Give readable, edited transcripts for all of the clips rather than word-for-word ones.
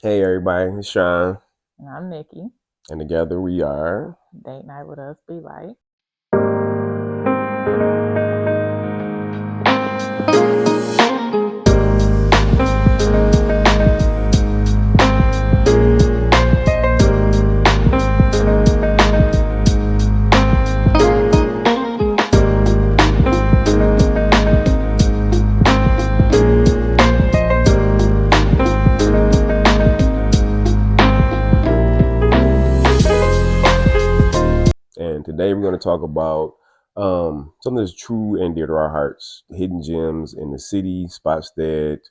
Hey everybody, it's Sean, And I'm Nikki. and together we are. Date night with us be like. And today we're going to talk about something that's true and dear to our hearts: hidden gems in the city, spots that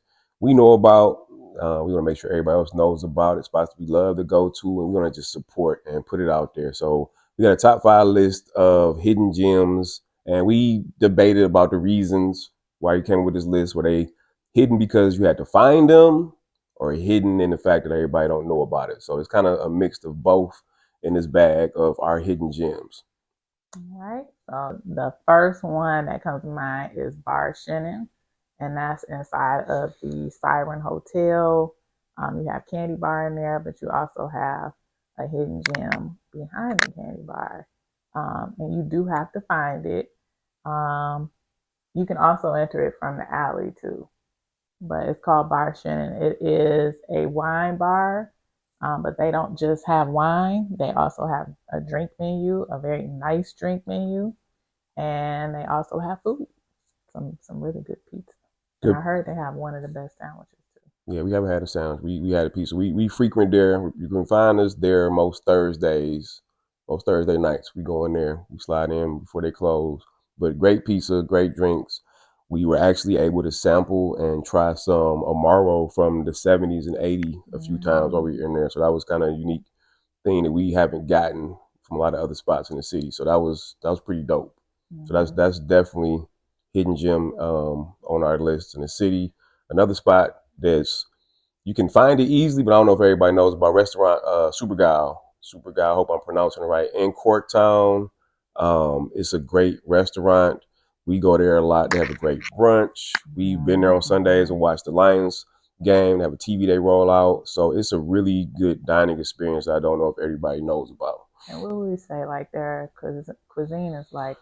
we know about. We want to make sure everybody else knows about it, spots we love to go to, and we want to just support and put it out there. So we got a top 5 list of hidden gems, and we debated about the reasons why you came with this list. Were they hidden because you had to find them, or hidden in the fact that everybody don't know about it? So it's kind of a mix of both in this bag of our hidden gems. All right. So the first one that comes to mind is Bar Shannon, and that's inside of the Siren Hotel. You have candy bar in there, but you also have a hidden gem behind the candy bar, and you do have to find it. Um, you can also enter it from the alley too, but it's called Bar Shannon. It is a wine bar, but they don't just have wine. They also have a drink menu, a very nice drink menu, and they also have food, some really good pizza. And I Good. heard they have one of the best sandwiches too. Yeah, we haven't had a sound. We had a pizza. We frequent there. You can find us there most Thursdays, most Thursday nights. We go in there. We slide in before they close. But great pizza, great drinks. We were actually able to sample and try some Amaro from the 70s and 80s a few times while we Mm-hmm. were in there. So that was kind of a unique thing that we haven't gotten from a lot of other spots in the city. So that was pretty dope. So that's Mm-hmm. that's definitely hidden gem on our list in the city. Another spot that's you can find it easily, but I don't know if everybody knows about restaurant Super Gal. Super Gal, I hope I'm pronouncing it right. In Corktown, it's a great restaurant. We go there a lot. They have a great brunch. We've been there on Sundays Mm-hmm. and watched the Lions game. They have a TV they roll out, so it's a really good dining experience. I don't know if everybody knows about. And what would we say like their cuisine is like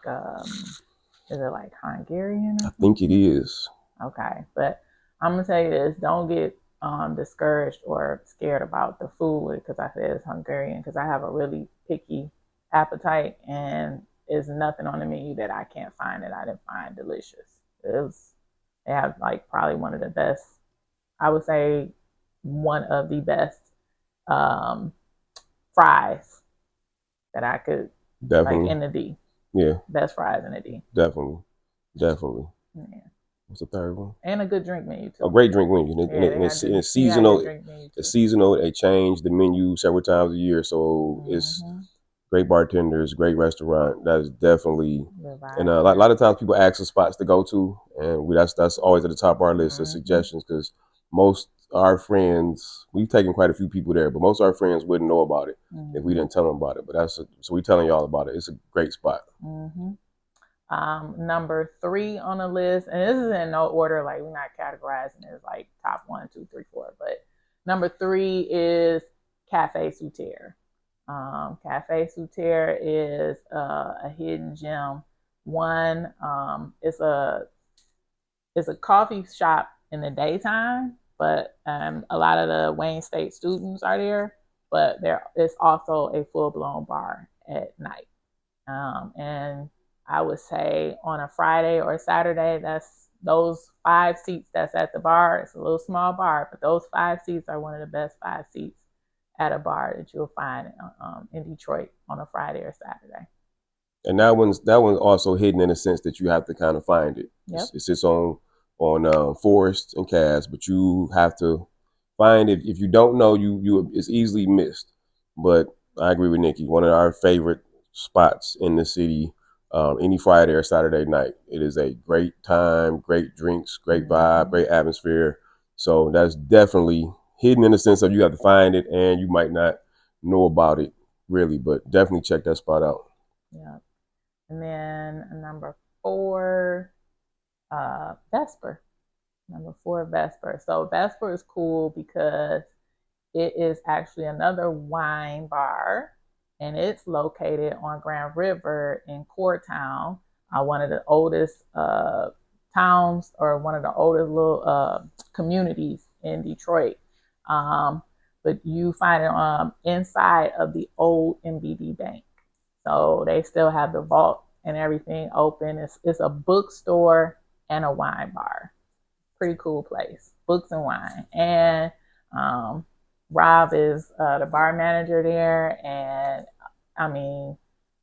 is it like Hungarian I or think it something? is. Okay, but I'm gonna tell you this: don't get discouraged or scared about the food because I said it's Hungarian. Because I have a really picky appetite, and there's nothing on the menu that I can't find that I didn't find delicious. It was they have like probably one of the best. I would say one of the best um, fries that I could like Definitely. in the D. Yeah, Best fries in the D. definitely. Definitely. Yeah. What's the third one? And a good drink menu A too. great drink menu, Yeah, they got and drink. it's You got a good seasonal. drink menu It's too. seasonal. They change the menu several times a year, so it's Mm-hmm. great bartenders, great restaurant. That's definitely, The and vibe a lot there. of times people ask us spots to go to, and that's always at the top of our list of Mm-hmm. suggestions because most our friends we've taken quite a few people there, but most of our friends wouldn't know about it if we Mm-hmm. didn't tell them about it. But so we telling y'all about it. It's a great spot. Mm-hmm. Number three on the list, and this is in no order, like we're not categorizing it as like top one, two, three, four, but number three is Cafe Souterre. Cafe Souterre is a hidden gem. One, it's a coffee shop in the daytime, but a lot of the Wayne State students are there. But there is also a full blown bar at night. And I would say on a Friday or a Saturday, that's those 5 seats that's at the bar. It's a little small bar, but those 5 seats are one of the best 5 seats at a bar that you'll find in Detroit on a Friday or Saturday. And that one's also hidden in the sense that you have to kind of find it. Yep. It sits on Forest and Cass, but you have to find it. If you don't know, you it's easily missed. But I agree with Nikki. One of our favorite spots in the city, any Friday or Saturday night. It is a great time, great drinks, great vibe, Mm-hmm. great atmosphere. So that's definitely hidden in the sense of you have to find it, and you might not know about it really, but definitely check that spot out. Yep. And then number four, Vesper. Number four, Vesper. So Vesper is cool because it is actually another wine bar, and it's located on Grand River in Coretown, one of the oldest towns, or one of the oldest little communities in Detroit. Um, but you find it inside of the old MBD Bank. So they still have the vault and everything open. It's a bookstore and a wine bar. Pretty cool place. Books and wine. And um, Rob is the bar manager there, and I mean,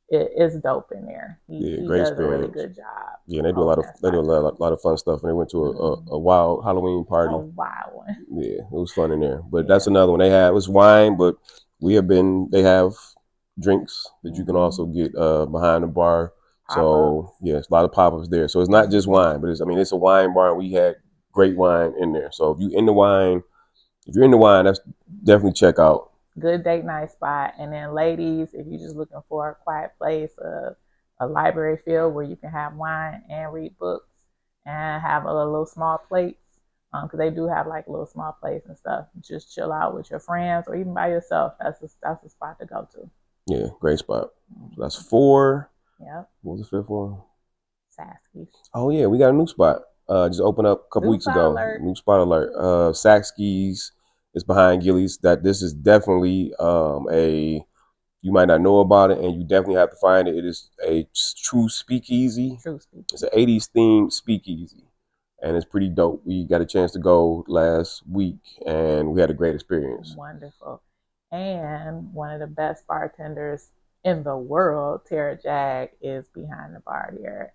it's dope in there. Yeah, He great does a really experience. good job Yeah, and they do a lot holding of that they do spot down. a lot of fun stuff. And they went to Mm-hmm. a wild Halloween A party. wild one. Yeah, it was fun in there. But that's Yeah. another one. They have it's wine, but they have drinks that you can Mm-hmm. also get behind the bar. Pop So ups. yeah, it's a lot of pop ups there. So it's not just Mm-hmm. wine, but it's a wine bar. And we had great wine in there. So if you're into wine, that's definitely check out. Good date night spot. And then, ladies, if you're just looking for a quiet place, a library feel where you can have wine and read books and have a little small plates, because they do have like little small plates and stuff. Just chill out with your friends or even by yourself. That's a spot to go to. Yeah, great spot. So that's Mm-hmm. 4. Yep. What was the 5th one? Saskies. Oh yeah, we got a new spot. Just opened up a couple New weeks spot ago. alert. New spot alert. Saxkeys is behind Gillies. That this is definitely a you might not know about it, and you definitely have to find it. It is a true speakeasy. True It's speaking. an '80s themed speakeasy, and it's pretty dope. We got a chance to go last week, and we had a great experience. Wonderful. And one of the best bartenders in the world, Tara Jag, is behind the bar there,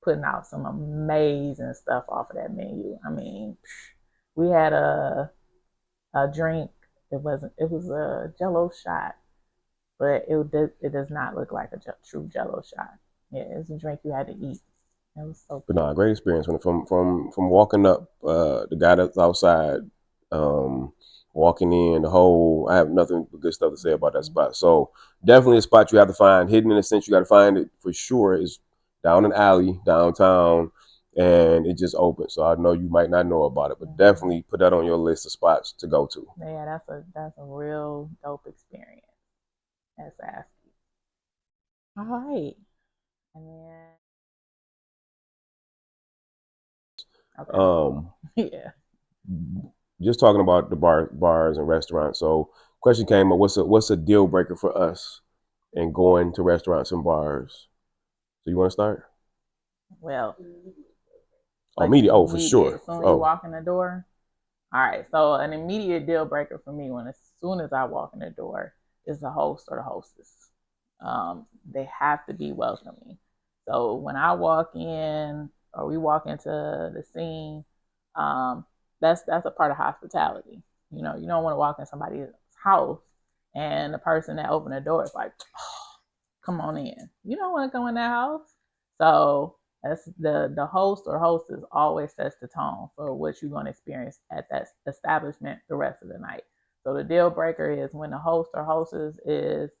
putting out some amazing stuff off of that menu. I mean, we had a drink. It was a Jello shot, but it does not look like a true Jello shot. Yeah, it's a drink you had to eat. It was so But good. no, great experience from walking up. The guy that's outside, um, walking in the whole. I have nothing but good stuff to say about that Mm-hmm. spot. So definitely a spot you have to find. Hidden in a sense, you got to find it for sure. Is down an alley downtown, and it just opened. So I know you might not know about it, but Mm-hmm. definitely put that on your list of spots to go to. Yeah, that's a real dope experience. That's asking. All right, and then okay, Um, yeah. just talking about the bars and restaurants. So question came up: what's a deal breaker for us in going to restaurants and bars? So you want to start? Well, Oh, like media. Oh, for immediate sure. as soon as you Oh, walk in the door. All right, so an immediate deal breaker for me, when as soon as I walk in the door, is the host or the hostess. They have to be welcoming. So when I walk in, or we walk into the scene, um, that's a part of hospitality. You don't want to walk in somebody's house and the person that opened the door is like, oh, "Come on in." You don't want to go in that house. So that's the host or hostess always sets the tone for what you're going to experience at that establishment the rest of the night. So the deal breaker is when the host or hostess is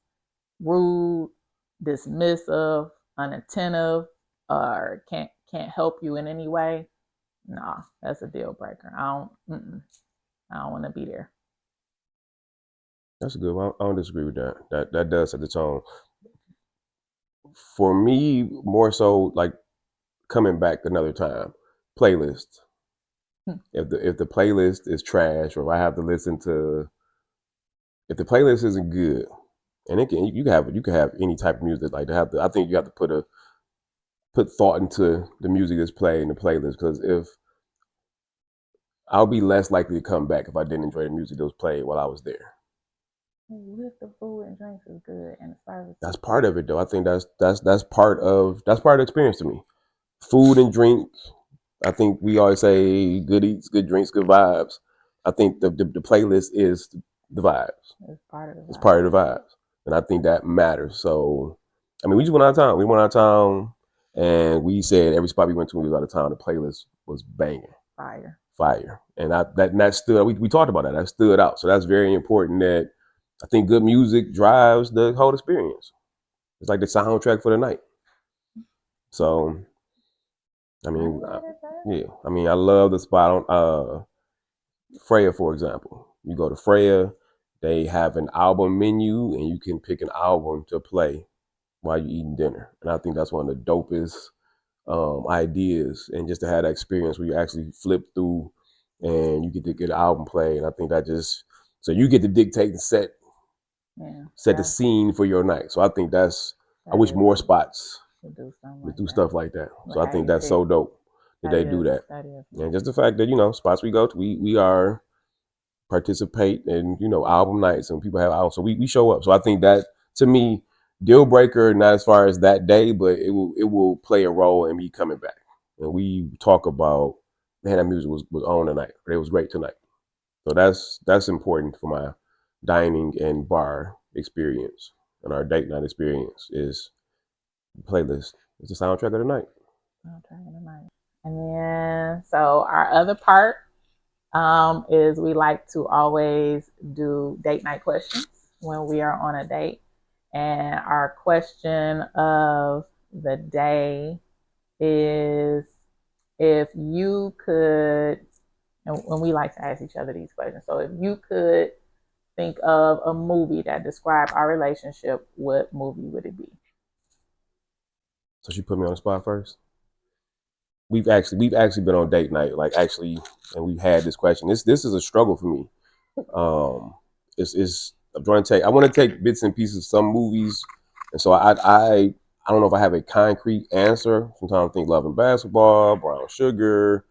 rude, dismissive, unattentive, or can't help you in any way. Nah, that's a deal breaker. I don't want to be there. that's a good one. I don't disagree with that. That does set the tone. For me, more so like coming back another time. Playlist. If the playlist is trash, or if I have to listen to, if the playlist isn't good, and it can you can have any type of music like to have to. I think you have to put thought into the music that's played in the playlist, because if I'll be less likely to come back if I didn't enjoy the music that was played while I was there. If the food and drinks is good and the service That's is part good. of it, though. I think that's part of the experience to me. Food and drink. I think we always say good eats, good drinks, good vibes. I think the playlist is the vibes. It's part of the It's vibe. part of the vibes, and I think that matters. So, I mean, we just went out of town. We went out of town, and we said every spot we went to when we was out of town, the playlist was banging, Fire. fire, and that stood. We talked about that. That stood out. So that's very important. That I think good music drives the whole experience. It's like the soundtrack for the night. So, I I mean, ain't mad at that. yeah. I mean, I love the spot on Freya, for example. You go to Freya, they have an album menu, and you can pick an album to play while you're eating dinner. And I think that's one of the dopest ideas, and just to have that experience where you actually flip through and you get to get an album play. And I think that just so you get to dictate and set the scene for your night. So I think I wish more spots would do stuff like that. So I think that's so dope that they do that. And just the fact that spots we go to, we are participate in album nights, and people have albums, so we show up. So I think that, to me, deal breaker, not as far as that day, but it will play a role in me coming back. And we talk about, man, that music was on tonight, it was great tonight. So that's important for my dining and bar experience, and our date night experience is playlist. It's the soundtrack of the night. And then, so our other part is we like to always do date night questions when we are on a date. And our question of the day is, if you could, and when we like to ask each other these questions, so if you could think of a movie that described our relationship, what movie would it be? So she put me on the spot first. We've actually been on date night, like, actually, and we've had this question. This is a struggle for me. It's I'm trying to take. I want to take bits and pieces of some movies, and so I don't know if I have a concrete answer. Sometimes I think Love and Basketball, Brown Sugar.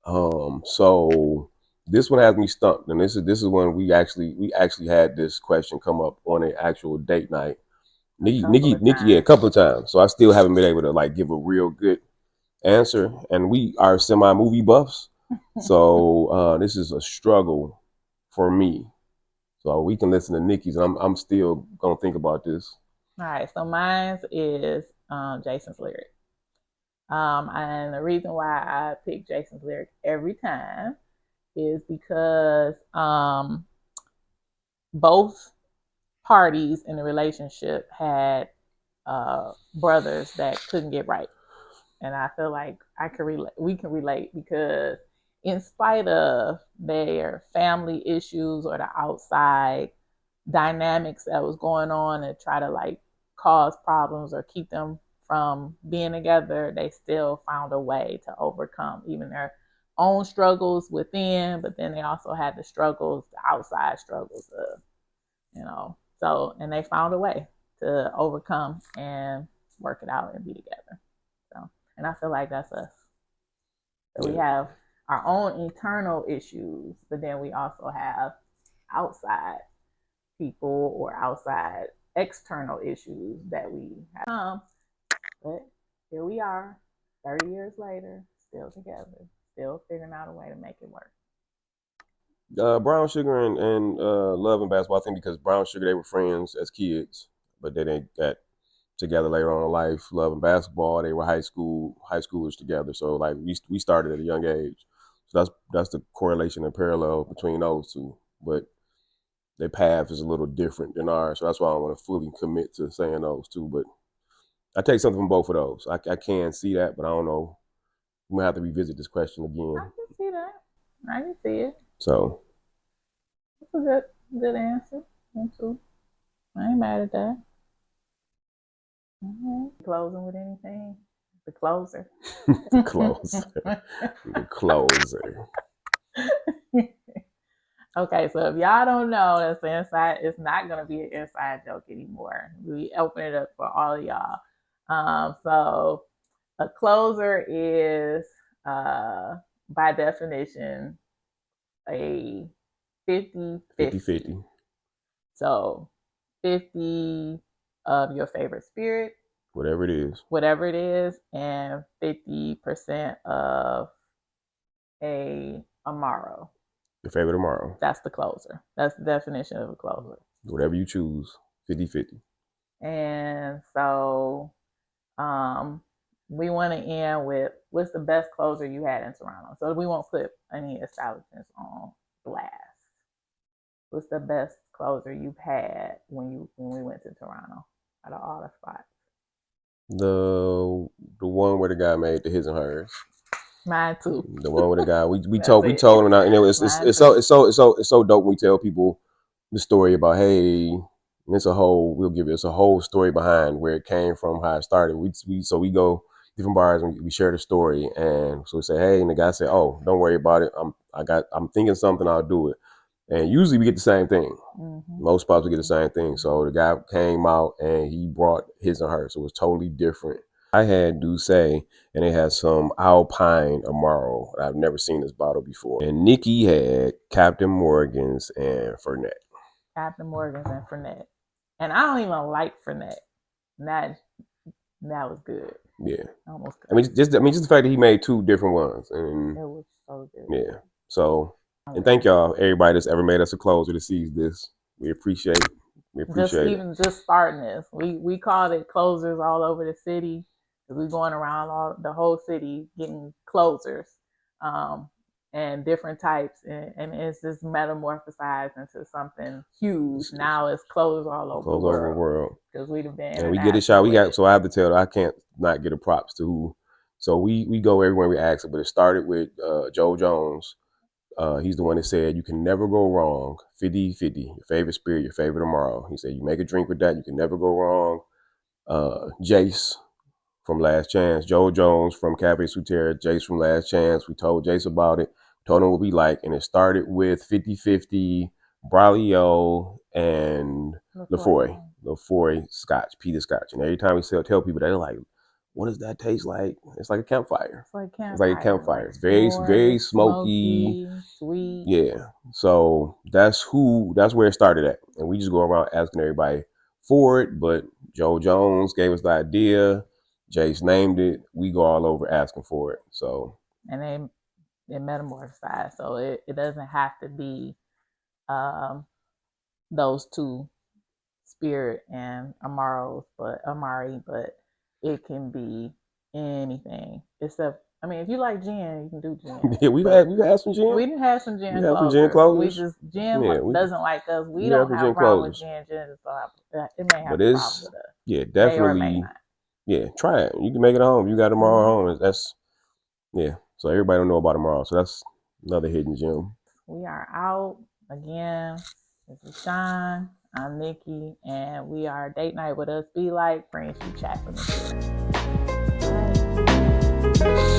So this one has me stumped, and this is when we actually had this question come up on an actual date night. Nikki, yeah, a couple of times. So I still haven't been able to, like, give a real good answer, and we are semi movie buffs, so this is a struggle for me. So we can listen to Nikki's, and I'm still gonna think about this. All right, so mine is Jason's Lyric. And the reason why I pick Jason's Lyric every time is because both parties in the relationship had brothers that couldn't get right. And I feel like we can relate, because in spite of their family issues or the outside dynamics that was going on and try to, like, cause problems or keep them from being together, they still found a way to overcome even their own struggles within, but then they also had the outside struggles of, so, and they found a way to overcome and work it out and be together. So, and I feel like that's us. So we have our own internal issues, but then we also have outside people or outside external issues that we have. But here we are, 30 years later, still together, still figuring out a way to make it work. Brown Sugar and Love and Basketball. I think because Brown Sugar, they were friends as kids, but then they got together later on in life. Love and Basketball, they were high schoolers together. So, like, we started at a young age. So that's the correlation and parallel between those two. But their path is a little different than ours. So that's why I don't want to fully commit to saying those two. But I take something from both of those. I can see that, but I don't know. We might have to revisit this question again. I can see that. I can see it. So that's a good answer. I ain't mad at that. Closing with anything? The closer. The closer. Okay, so if y'all don't know, that's the inside. It's not gonna be an inside joke anymore. We open it up for all of y'all. So a closer is, by definition, a 50-50. So 50 of your favorite spirit, whatever it is, and 50% of a Amaro. Your favorite Amaro. That's the closer. That's the definition of a closer. Whatever you choose, 50-50. And so we want to end with, what's the best closer you had in Toronto? So we won't put any establishments on blast. What's the best closer you've had when we went to Toronto out of all the spots? The one where the guy made the his and hers. Mine too. The one with the guy. We That's we it. told him. You know, Mine too. it's so dope when we tell people the story about, hey, and it's a whole. We'll give it's a whole story behind where it came from, how it started. We go different bars and we share the story, and so we say, hey, and the guy said, oh, don't worry about it. I'm thinking something. I'll do it. And usually we get the same thing. Mm-hmm. Most spots we get the same thing. So the guy came out and he brought his and hers. So it was totally different. I had Douce and it had some Alpine Amaro. I've never seen this bottle before. And Nikki had Captain Morgan's and Fernet. Captain Morgan's and Fernet. And I don't even like Fernet. That was good. Yeah. Almost good. I mean, just the fact that he made two different ones. And it was so good. Yeah. So, and thank y'all, everybody that's ever made us a closer that sees this. We appreciate it. We appreciate just starting this. We called it closers all over the city. We going around the whole city getting closers, and different types, and it's just metamorphosized into something huge. Now it's closers all over the world. Because we've been and we get a shot. We got so I have to tell. I can't not get a props to who. So we go everywhere we ask it, but it started with Joe Jones. He's the one that said you can never go wrong. 50-50, your favorite spirit, your favorite tomorrow. He said you make a drink with that, you can never go wrong. Jace from Last Chance, Joe Jones from Cafe Suterra, Jace from Last Chance. We told Jace about it, told him what we like, and it started with 50-50, Braulio, and Lefroy Scotch, Peter Scotch. And every time we tell people, they're like, what does that taste like? It's like a campfire. It's like a campfire. It's very smoky, sweet. Yeah. So that's where it started at. And we just go around asking everybody for it. But Joe Jones gave us the idea. Jace named it. We go all over asking for it. So and they metamorphosized. So it doesn't have to be those two, Spirit and Amari, but it can be anything except. I mean, if you like gin, you can do gin. Yeah, we've had some gin. We didn't have some gin closers. We just doesn't like us. We don't have a problem with gin. Gin it may have a problem with us. Yeah, definitely. May not. Yeah, try it. You can make it at home. You got tomorrow home. That's So everybody don't know about tomorrow. So that's another hidden gem. We are out again. This is Sean. I'm Nikki, and we are Date Night with Us. Be like, friends, you chat for me. Bye.